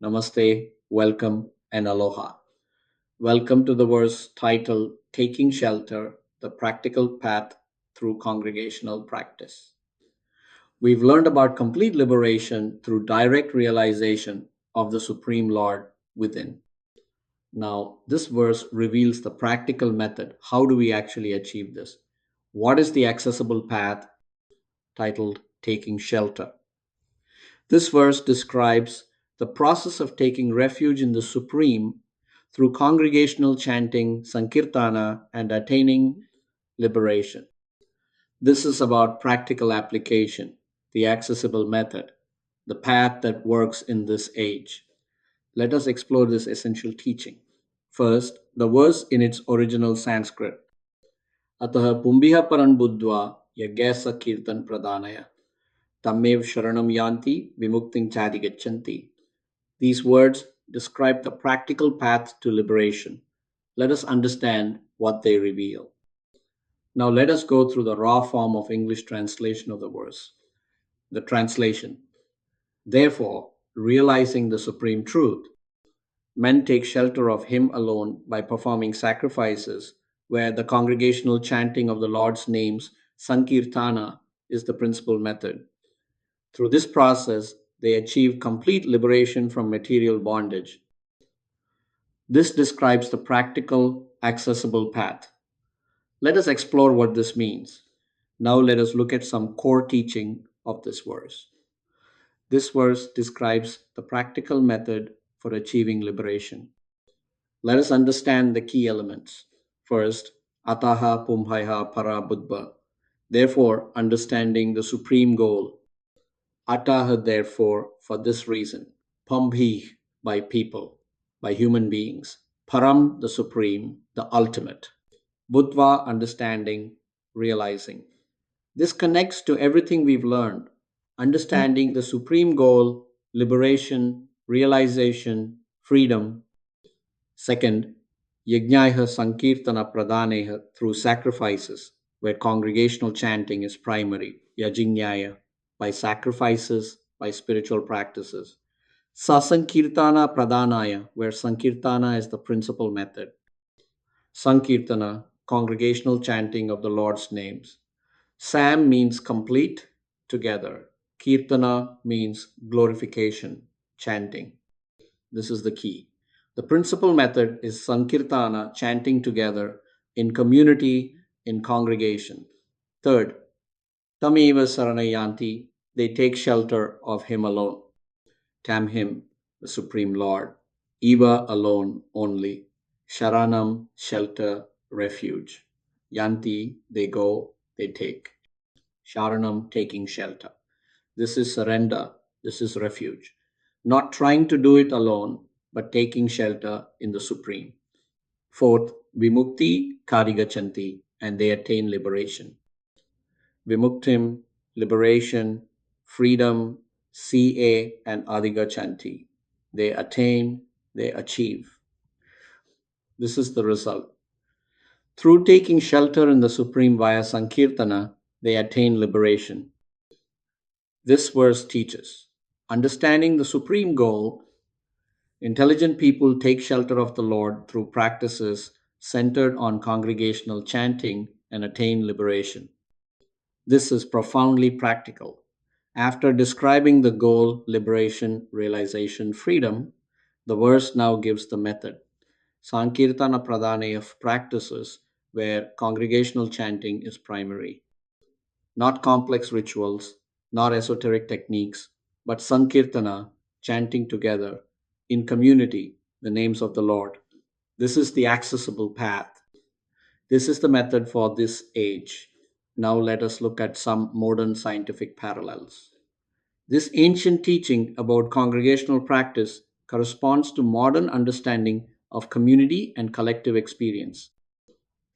Namaste, welcome, and aloha. Welcome to the verse titled Taking Shelter, the Practical Path Through Congregational Practice. We've learned about complete liberation through direct realization of the Supreme Lord within. Now, this verse reveals the practical method. How do we actually achieve this? What is the accessible path titled Taking Shelter? This verse describes the process of taking refuge in the Supreme through congregational chanting, sankirtana, and attaining liberation. This is about practical application, the accessible method, the path that works in this age. Let us explore this essential teaching. First, the verse in its original Sanskrit. Atah pumbiha paran buddhva yagesa kirtan pradhanaya tammev sharanam yanti vimukting chadigachanti. These words describe the practical path to liberation. Let us understand what they reveal. Now let us go through the raw form of English translation of the verse. The translation. Therefore, realizing the supreme truth, men take shelter of Him alone by performing sacrifices, where the congregational chanting of the Lord's names, Sankirtana, is the principal method. Through this process, they achieve complete liberation from material bondage. This describes the practical, accessible path. Let us explore what this means. Now, let us look at some core teaching of this verse. This verse describes the practical method for achieving liberation. Let us understand the key elements. First, ataha pumbhaya para buddha. Therefore, understanding the supreme goal. Ataha, therefore, for this reason. Pambhi, by people, by human beings. Param, the supreme, the ultimate. Buddha, understanding, realizing. This connects to everything we've learned. Understanding the supreme goal, liberation, realization, freedom. Second, yajnaya sankirtana pradhaneha, through sacrifices, where congregational chanting is primary. Yajnaya, by sacrifices, by spiritual practices. Sasankirtana pradhanaya, where sankirtana is the principal method. Sankirtana, congregational chanting of the Lord's names. Sam means complete, together. Kirtana means glorification, chanting. This is the key. The principal method is Sankirtana, chanting together, in community, in congregation. Third, Tameva Saranayanti, they take shelter of Him alone. Tam Him, the Supreme Lord. Eva, alone, only. Sharanam, shelter, refuge. Yanti, they go, they take. Sharanam, taking shelter. This is surrender. This is refuge. Not trying to do it alone, but taking shelter in the Supreme. Fourth, Vimukti Karigachanti, and they attain liberation. Vimuktim, liberation, freedom, CA, and Adigachanti. They attain, they achieve. This is the result. Through taking shelter in the Supreme via Sankirtana, they attain liberation. This verse teaches, understanding the supreme goal, intelligent people take shelter of the Lord through practices centered on congregational chanting and attain liberation. This is profoundly practical. After describing the goal, liberation, realization, freedom, the verse now gives the method. Sankirtana Pradhane of practices where congregational chanting is primary. Not complex rituals, not esoteric techniques, but Sankirtana, chanting together, in community, the names of the Lord. This is the accessible path. This is the method for this age. Now let us look at some modern scientific parallels. This ancient teaching about congregational practice corresponds to modern understanding of community and collective experience.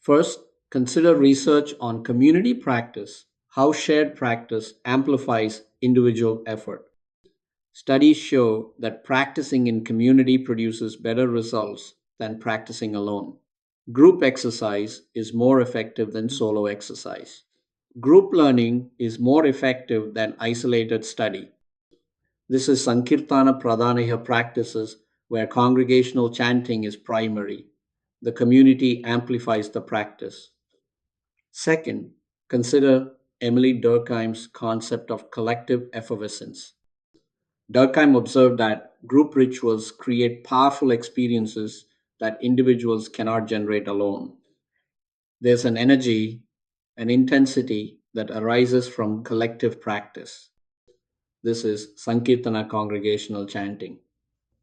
First, consider research on community practice, how shared practice amplifies individual effort. Studies show that practicing in community produces better results than practicing alone. Group exercise is more effective than solo exercise. Group learning is more effective than isolated study. This is Sankirtana Pradhanaya practices where congregational chanting is primary. The community amplifies the practice. Second, consider Emily Durkheim's concept of collective effervescence. Durkheim observed that group rituals create powerful experiences that individuals cannot generate alone. There's an energy, an intensity that arises from collective practice. This is Sankirtana congregational chanting.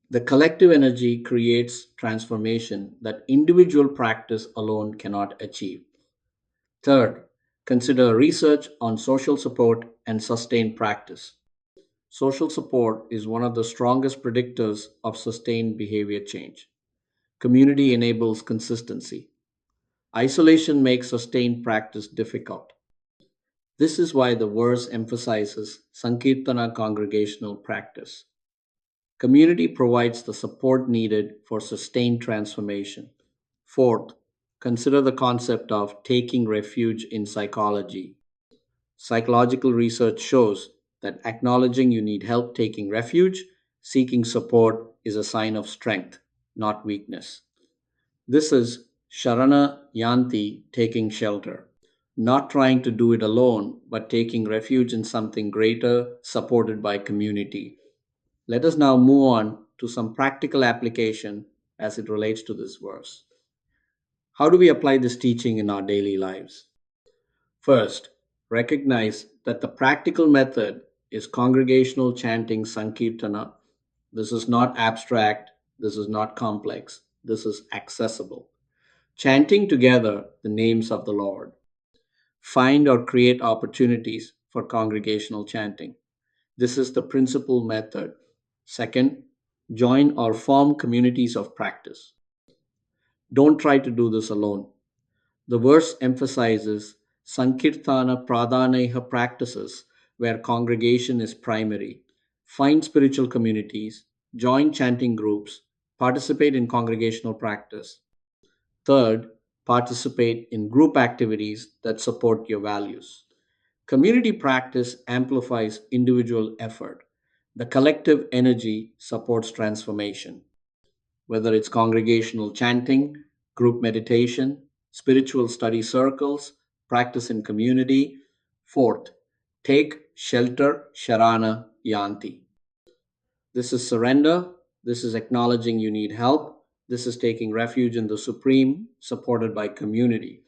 The collective energy creates transformation that individual practice alone cannot achieve. Third, consider research on social support and sustained practice. Social support is one of the strongest predictors of sustained behavior change. Community enables consistency. Isolation makes sustained practice difficult. This is why the verse emphasizes Sankirtana congregational practice. Community provides the support needed for sustained transformation. Fourth, consider the concept of taking refuge in psychology. Psychological research shows that acknowledging you need help taking refuge, seeking support, is a sign of strength, not weakness. This is Sharana Yanti, taking shelter. Not trying to do it alone, but taking refuge in something greater, supported by community. Let us now move on to some practical application as it relates to this verse. How do we apply this teaching in our daily lives? First, recognize that the practical method is congregational chanting Sankirtana. This is not abstract, this is not complex, this is accessible. Chanting together the names of the Lord. Find or create opportunities for congregational chanting. This is the principal method. Second, join or form communities of practice. Don't try to do this alone. The verse emphasizes Sankirtana Pradhaneha practices where congregation is primary. Find spiritual communities, join chanting groups, participate in congregational practice. Third, participate in group activities that support your values. Community practice amplifies individual effort. The collective energy supports transformation. Whether it's congregational chanting, group meditation, spiritual study circles, practice in community. Fourth, take shelter, Sharana Yanti. This is surrender. This is acknowledging you need help. This is taking refuge in the Supreme, supported by community.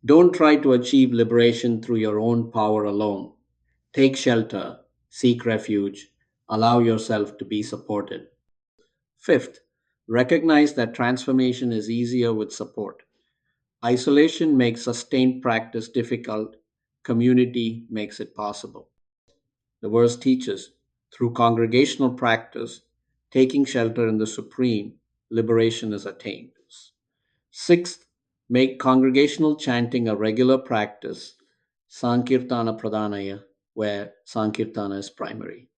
Don't try to achieve liberation through your own power alone. Take shelter, seek refuge, allow yourself to be supported. Fifth, recognize that transformation is easier with support. Isolation makes sustained practice difficult, community makes it possible. The verse teaches through congregational practice, taking shelter in the Supreme, liberation is attained. Sixth, make congregational chanting a regular practice, Sankirtana Pradhanaya, where Sankirtana is primary.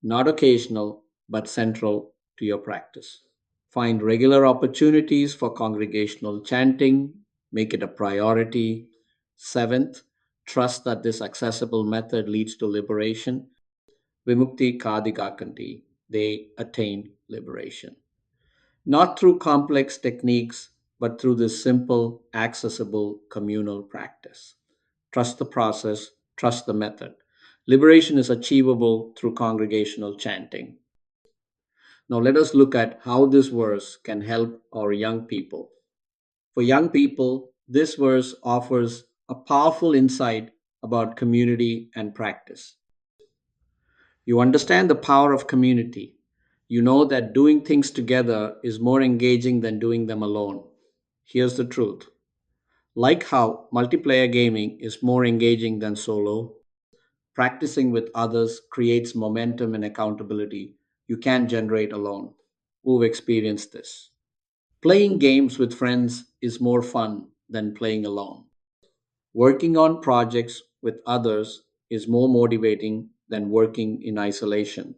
Not occasional, but central to your practice. Find regular opportunities for congregational chanting, make it a priority. Seventh, trust that this accessible method leads to liberation. Vimukti Kadikakanti, they attain liberation. Not through complex techniques, but through this simple, accessible communal practice. Trust the process, trust the method. Liberation is achievable through congregational chanting. Now, let us look at how this verse can help our young people. For young people, this verse offers a powerful insight about community and practice. You understand the power of community. You know that doing things together is more engaging than doing them alone. Here's the truth. Like how multiplayer gaming is more engaging than solo, practicing with others creates momentum and accountability you can't generate alone. Who've experienced this? Playing games with friends is more fun than playing alone. Working on projects with others is more motivating than working in isolation.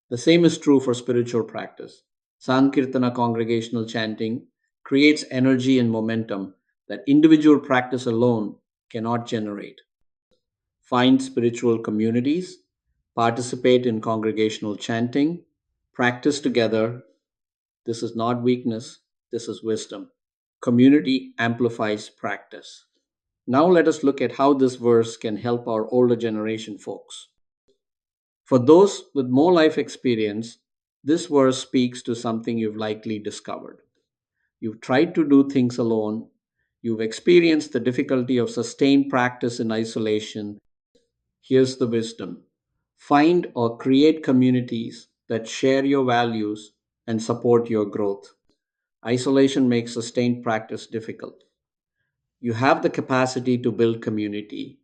The same is true for spiritual practice. Sankirtana congregational chanting creates energy and momentum that individual practice alone cannot generate. Find spiritual communities, participate in congregational chanting, practice together. This is not weakness, this is wisdom. Community amplifies practice. Now let us look at how this verse can help our older generation folks. For those with more life experience, this verse speaks to something you've likely discovered. You've tried to do things alone, you've experienced the difficulty of sustained practice in isolation. Here's the wisdom: find or create communities that share your values and support your growth. Isolation makes sustained practice difficult. You have the capacity to build community.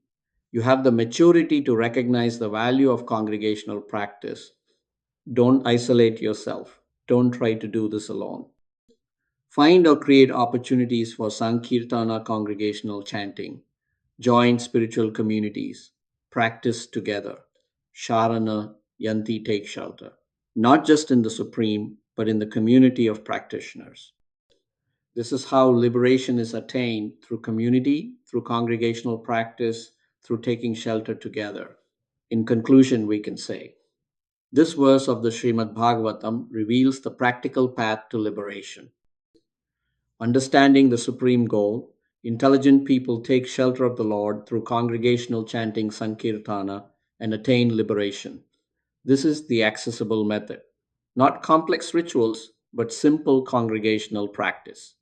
You have the maturity to recognize the value of congregational practice. Don't isolate yourself. Don't try to do this alone. Find or create opportunities for Sankirtana congregational chanting. Join spiritual communities. Practice together. Sharana Yanti, take shelter. Not just in the Supreme, but in the community of practitioners. This is how liberation is attained: through community, through congregational practice, through taking shelter together. In conclusion, we can say this verse of the Srimad Bhagavatam reveals the practical path to liberation. Understanding the supreme goal, intelligent people take shelter of the Lord through congregational chanting Sankirtana and attain liberation. This is the accessible method. Not complex rituals, but simple congregational practice.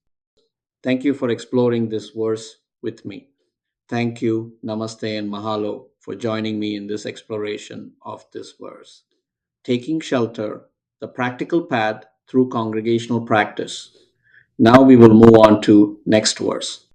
Thank you for exploring this verse with me. Thank you, Namaste, and Mahalo for joining me in this exploration of this verse. Taking shelter, the practical path through congregational practice. Now we will move on to next verse.